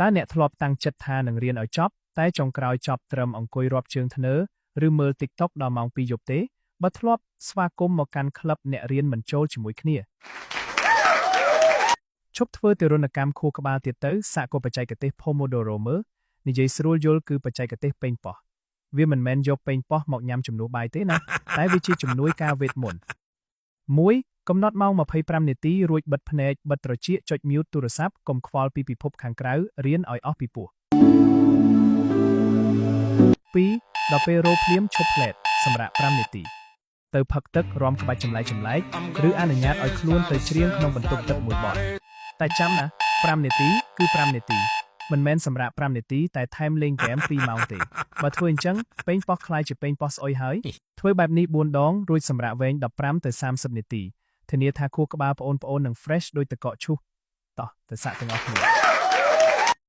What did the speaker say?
តើអ្នកធ្លាប់តាំងចិត្តថានឹងរៀនឲ្យចប់តែចុងក្រោយចប់ត្រឹមអង្គុយរាប់ជើងធ្នើឬមើល TikTok ដល់ម៉ោង 2 យប់ទេបើធ្លាប់ស្វាគមន៍មកកាន់ក្លឹបអ្នករៀនមិនចូលជាមួយគ្នាឈប់ធ្វើទារុណកម្មខួរក្បាលទៀតទៅសាកគោបច្ចេកទេស Pomodoro មើលនិយាយស្រួលយល់គឺបច្ចេកទេសប៉េងប៉ោះវាមិនមែនយកប៉េងប៉ោះមកញ៉ាំជំនួសបាយទេណាតែវាជាជំនួយការវេទមន្ត 1. កំណត់ម៉ោង25នាទីរួចបិទភ្នែកបិទត្រចៀកចុច mute ទូរស័ព្ទកុំខ្វល់ពីពិភពខាងក្រៅរៀនឲ្យអស់ពីពោះ 2. ដល់ពេលរោភ្លាមឈប់ផ្លែតសម្រាប់5នាទីទៅផឹកទឹករាំក្បាច់ចម្លែកឬអនុញ្ញាតឲ្យខ្លួនទៅច្រៀងក្នុងបន្ទប់ទឹកមួយបទតែចាំណា5នាទីគឺ5នាទីមិនមែនសម្រាប់5នាទីតែថែមលេងហ្គេម2ម៉ោងទេបើធ្វើអញ្ចឹងប៉េងប៉ោះខ្លាយជាប៉េងប៉ោះស្អុយហើយធ្វើបែបនេះ4ដងរួចសម្រាប់វែង15ទៅ30នាទីធានាថាខួរក្បាលប្អូនៗនឹង fresh ដូចទឹកកកឈូសតោះទៅសាកទាំងអស់គ្នា